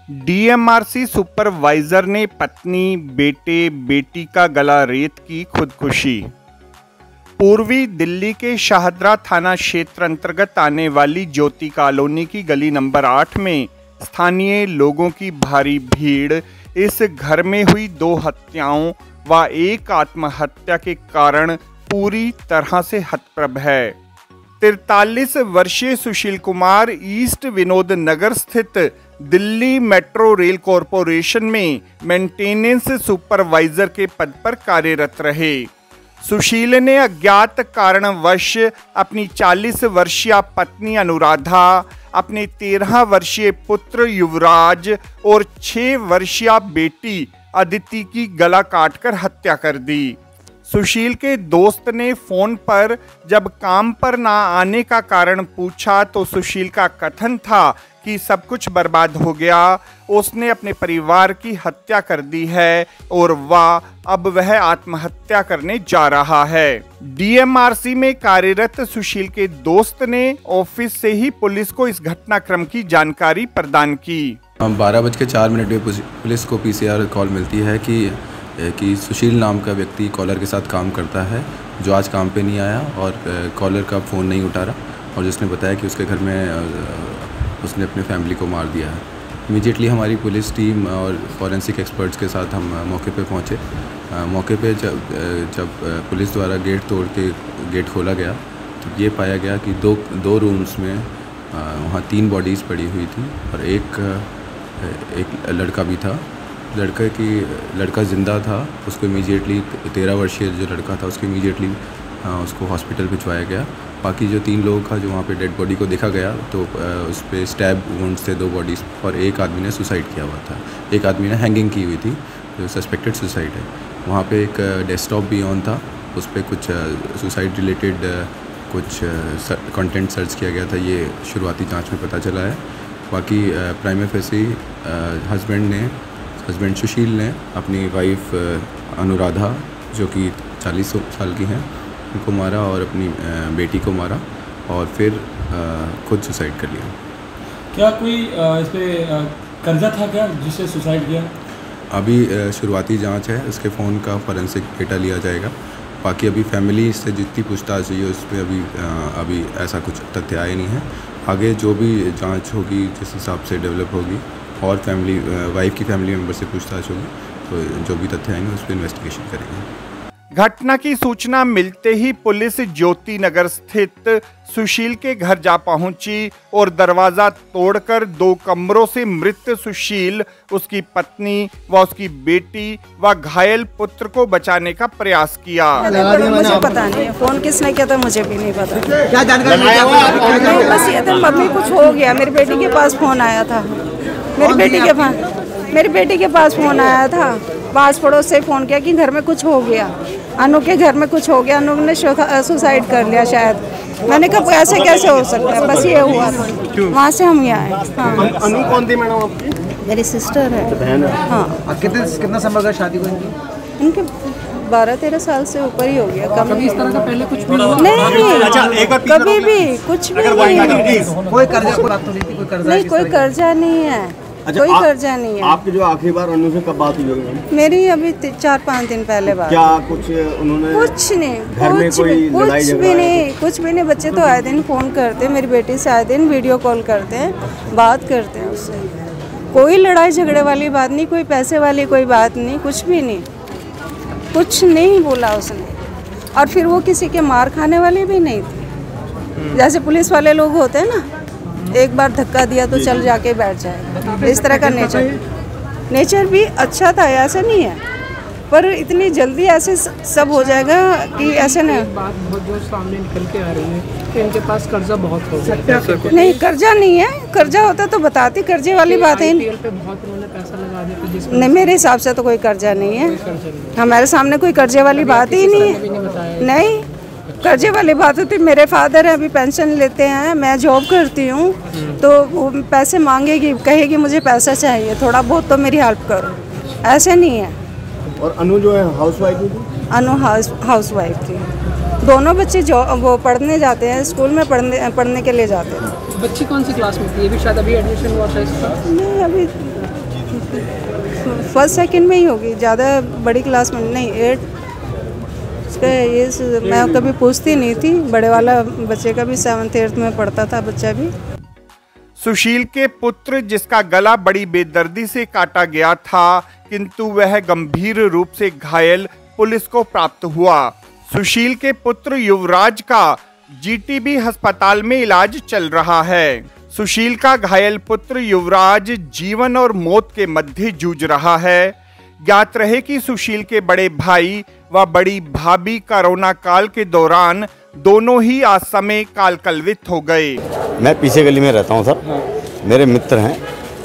DMRC supervisor ने पत्नी, बेटे, बेटी का गला रेत की खुदकुशी। पूर्वी दिल्ली के शाहदरा थाना क्षेत्र अंतर्गत आने वाली ज्योति कॉलोनी की गली नंबर 8 में स्थानीय लोगों की भारी भीड़ इस घर में हुई 2 हत्याओं व एक आत्महत्या के कारण पूरी तरह से हतप्रभ है। 43 वर्षीय सुशील कुमार ईस्ट विनोद नगर स्थित दिल्ली मेट्रो रेल कॉरपोरेशन में मेंटेनेंस सुपरवाइजर के पद पर कार्यरत रहे। सुशील ने अज्ञात कारणवश अपनी 40 वर्षीय पत्नी अनुराधा, अपने 13 वर्षीय पुत्र युवराज और 6 वर्षीय बेटी अदिति की गला काटकर हत्या कर दी। सुशील के दोस्त ने फोन पर जब काम पर ना आने का कारण पूछा तो सुशील का कथन था कि सब कुछ बर्बाद हो गया, उसने अपने परिवार की हत्या कर दी है और अब वह आत्महत्या करने जा रहा है। डीएमआरसी में कार्यरत सुशील के दोस्त ने ऑफिस से ही पुलिस को इस घटनाक्रम की जानकारी प्रदान की। 12:04 में पुलिस को पीसीआर कॉल मिलती है कि सुशील नाम का व्यक्ति कॉलर के साथ काम करता है, जो आज काम पे नहीं आया और कॉलर का फ़ोन नहीं उठा रहा, और जिसने बताया कि उसके घर में उसने अपने फैमिली को मार दिया है। इमीडिएटली हमारी पुलिस टीम और फॉरेंसिक एक्सपर्ट्स के साथ हम मौके पे पहुँचे। मौके पे जब पुलिस द्वारा गेट तोड़ के गेट खोला गया तो ये पाया गया कि दो रूम्स में वहाँ 3 बॉडीज़ पड़ी हुई थी और एक लड़का भी था। लड़का ज़िंदा था, उसको इमीडिएटली 13 वर्षीय जो लड़का था उसको इमीडिएटली उसको हॉस्पिटल भिजवाया गया। बाकी जो 3 लोग का जो वहाँ पे डेड बॉडी को देखा गया तो उस पर स्टैब वुंड्स थे 2 बॉडीज़, और एक आदमी ने सुसाइड किया हुआ था, एक आदमी ने हैंगिंग की हुई थी, जो सस्पेक्टेड सुसाइड है। वहाँ पे एक डेस्कटॉप भी ऑन था, उस पर कुछ सुसाइड रिलेटेड कुछ कंटेंट सर्च किया गया था, ये शुरुआती जाँच में पता चला है। बाकी प्राइमा फेसी हस्बैंड सुशील ने अपनी वाइफ अनुराधा, जो कि 40 साल की हैं, उनको मारा और अपनी बेटी को मारा और फिर खुद सुसाइड कर लिया। क्या कोई इस पर कर्जा था क्या जिससे सुसाइड किया? अभी शुरुआती जांच है, उसके फ़ोन का फॉरेंसिक डेटा लिया जाएगा। बाकी अभी फैमिली से जितनी पूछताछ हुई है उस पर अभी ऐसा कुछ तथ्य आए नहीं है। आगे जो भी जांच होगी जिस हिसाब से डेवलप होगी और वाइफ की फैमिली मेम्बर से पूछताछ होगी तो जो भी तथ्य आएंगे उस पर इन्वेस्टिगेशन करेंगे। घटना की सूचना मिलते ही पुलिस ज्योति नगर स्थित सुशील के घर जा पहुंची और दरवाजा तोड़कर 2 कमरों से मृत सुशील, उसकी पत्नी व उसकी बेटी व घायल पुत्र को बचाने का प्रयास किया। मुझे पता नहीं है फोन किसने किया था, मुझे भी नहीं पता। क्या जानकारी? बस ये था मम्मी कुछ हो गया। मेरी बेटी के पास फोन आया था, मेरी बेटी के पास फोन आया था। पास पड़ोस से फ़ोन किया कि घर में कुछ हो गया, अनु के घर में कुछ हो गया, अनु ने सुसाइड कर लिया शायद। मैंने कहा ऐसे कैसे हो सकता है, बस ये हुआ था। वहाँ से हम यहाँ आए। हाँ। अनु कौन थी मैडम आपकी? मेरी सिस्टर है। बहन है? हाँ। कितना समय का शादी को इनके 12-13 साल से ऊपर ही हो गया। कभी इस तरह का पहले कुछ भी नहीं, कभी भी कुछ भी नहीं। कोई कर्जा की बात तो नहीं थी? कोई कर्जा नहीं है। कोई कर्जा नहीं है। आपकी जो आखिरी बार अनु से कब बात हुई होगी? मेरी अभी 4-5 दिन पहले बात। क्या कुछ उन्होंने? कुछ नहीं, घर में कोई लड़ाई झगड़ा? कुछ भी नहीं। बच्चे तो आए दिन फ़ोन करते हैं, मेरी बेटी से आए दिन वीडियो कॉल करते हैं, बात करते हैं उससे। कोई लड़ाई झगड़े वाली बात नहीं, कोई पैसे वाली कोई बात नहीं, कुछ भी नहीं, कुछ नहीं बोला उसने। और फिर वो किसी के मार खाने वाली भी नहीं थी, जैसे पुलिस वाले लोग होते हैं ना, एक बार धक्का दिया तो चल जाके बैठ जाए, इस तरह का नेचर भी अच्छा था, ऐसा नहीं है। पर इतनी जल्दी ऐसे सब हो जाएगा कि ऐसे नहीं। बात जो सामने निकल के आ रही है कि इनके पास कर्जा बहुत हो गया। नहीं, कर्जा नहीं है। कर्जा होता तो बताती, कर्जे वाली बात है। पे बहुत उन्होंने पैसा लगा दिया। नहीं, मेरे हिसाब से तो कोई कर्जा नहीं है। हमारे सामने कोई कर्जे वाली बात ही नहीं है। नहीं, कर्जे वाली बात होती। मेरे फादर है, अभी पेंशन लेते हैं, मैं जॉब करती हूँ, तो वो पैसे मांगेगी, कहेगी मुझे पैसा चाहिए, थोड़ा बहुत तो मेरी हेल्प करो, ऐसे नहीं है। और अनु जो है हाउसवाइफ थी? अनु हाउसवाइफ थी। दोनों बच्चे जो वो पढ़ने जाते हैं, स्कूल में पढ़ने के लिए जाते हैं। बच्ची कौन सी क्लास में थी? ये भी शायद अभी एडमिशन हुआ था इसका? नहीं, अभी फर्स्ट सेकंड में ही होगी, ज़्यादा बड़ी क्लास में नहीं। 8 ये मैं कभी पूछती नहीं थी। बड़े वाला बच्चे का भी 7th 8th में पढ़ता था बच्चा भी। सुशील के पुत्र, जिसका गला बड़ी बेदर्दी से काटा गया था किंतु वह गंभीर रूप से घायल, पुलिस को प्राप्त हुआ। सुशील के पुत्र युवराज का जीटीबी अस्पताल में इलाज चल रहा है। सुशील का घायल पुत्र युवराज जीवन और मौत के मध्य जूझ रहा है। ज्ञात रहे कि सुशील के बड़े भाई व बड़ी भाभी कोरोना काल के दौरान दोनों ही असमय काल कलवित हो गए। मैं पीछे गली में रहता हूँ सर, मेरे मित्र हैं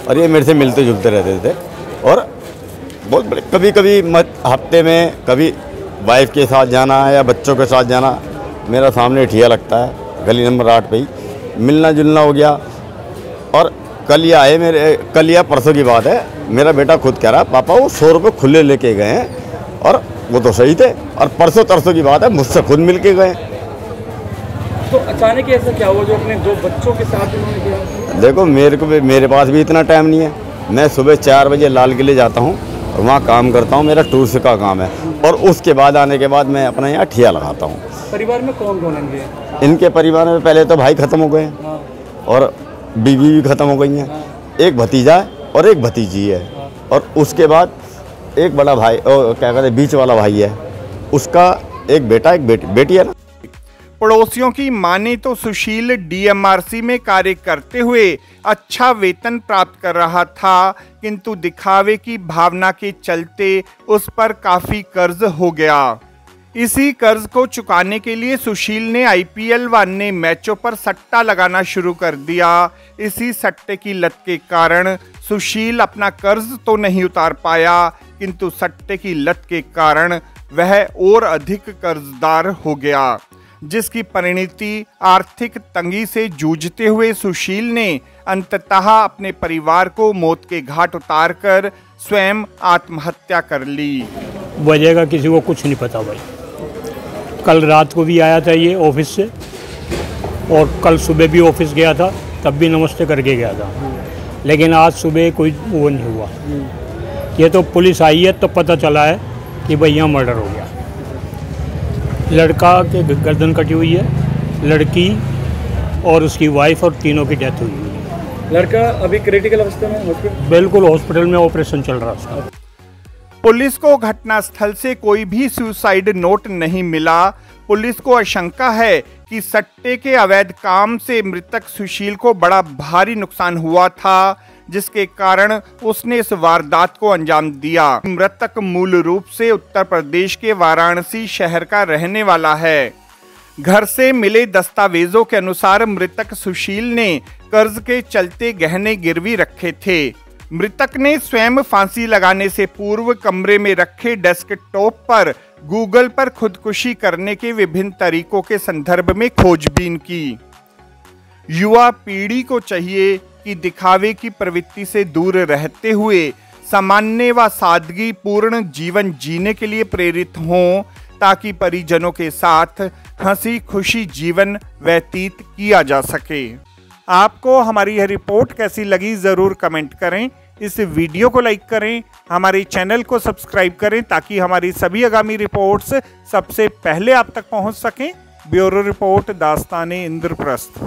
और ये मेरे से मिलते जुलते रहते थे और बहुत बड़े, कभी कभी हफ्ते में कभी वाइफ के साथ जाना या बच्चों के साथ जाना, मेरा सामने ठिया लगता है गली नंबर 8 पे ही, मिलना जुलना हो गया। और कल या परसों की बात है, मेरा बेटा खुद कह रहा है पापा वो 100 रुपये खुले लेके गए हैं और वो तो सही थे, और परसों तरसों की बात है मुझसे खुद मिल के गए। तो अचानक ऐसा क्या हुआ जो अपने 2 बच्चों के साथ उन्होंने किया? देखो मेरे पास भी इतना टाइम नहीं है। मैं सुबह 4 बजे लाल किले जाता हूँ और वहाँ काम करता हूँ, मेरा टूर्स का काम है, और उसके बाद आने के बाद मैं अपना यहाँ ठिया लगाता हूँ। परिवार में कौन कौन है? इनके परिवार में पहले तो भाई खत्म हो गए और बीवी भी खत्म हो गई हैं। एक भतीजा है और एक भतीजी है, और उसके बाद एक बड़ा भाई, क्या कहते हैं, बीच वाला भाई है, उसका एक बेटा एक बेटी है ना। पड़ोसियों की माने तो सुशील डीएमआरसी में कार्य करते हुए अच्छा वेतन प्राप्त कर रहा था, किंतु दिखावे की भावना के चलते उस पर काफी कर्ज हो गया। इसी कर्ज को चुकाने के लिए सुशील ने आईपीएल व अन्य मैचों पर सट्टा लगाना शुरू कर दिया। इसी सट्टे की लत के कारण सुशील अपना कर्ज तो नहीं उतार पाया, किंतु सट्टे की लत के कारण वह और अधिक कर्जदार हो गया, जिसकी परिणति आर्थिक तंगी से जूझते हुए सुशील ने अंततः अपने परिवार को मौत के घाट उतारकर स्वयं आत्महत्या कर ली। वजह का किसी को कुछ नहीं पता भाई। कल रात को भी आया था ये ऑफिस से, और कल सुबह भी ऑफिस गया था, तब भी नमस्ते करके गया था, लेकिन आज सुबह कोई वो नहीं हुआ। ये तो पुलिस आई है तो पता चला है कि भाई यहाँ मर्डर हो गया। लड़का के गर्दन कटी हुई है, लड़की और उसकी वाइफ, और तीनों की डेथ हुई है। लड़का अभी क्रिटिकल अवस्था में हॉस्पिटल? बिल्कुल, हॉस्पिटल में ऑपरेशन चल रहा है। पुलिस को घटनास्थल से कोई भी सुसाइड नोट नहीं मिला। पुलिस को आशंका है कि सट्टे के अवैध काम से मृतक सुशील को बड़ा भारी नुकसान हुआ था, जिसके कारण उसने इस वारदात को अंजाम दिया। मृतक मूल रूप से उत्तर प्रदेश के वाराणसी शहर का रहने वाला है। घर से मिले दस्तावेजों के अनुसार मृतक सुशील ने कर्ज के चलते गहने गिरवी रखे थे। मृतक ने स्वयं फांसी लगाने से पूर्व कमरे में रखे डेस्कटॉप पर गूगल पर खुदकुशी करने के विभिन्न तरीकों के संदर्भ में खोजबीन की। युवा पीढ़ी को चाहिए कि दिखावे की प्रवृत्ति से दूर रहते हुए सामान्य व सादगी पूर्ण जीवन जीने के लिए प्रेरित हों, ताकि परिजनों के साथ हंसी खुशी जीवन व्यतीत किया जा सके। आपको हमारी यह रिपोर्ट कैसी लगी ज़रूर कमेंट करें। इस वीडियो को लाइक करें, हमारे चैनल को सब्सक्राइब करें, ताकि हमारी सभी आगामी रिपोर्ट्स सबसे पहले आप तक पहुंच सकें। ब्यूरो रिपोर्ट, दास्ताने इंद्रप्रस्थ।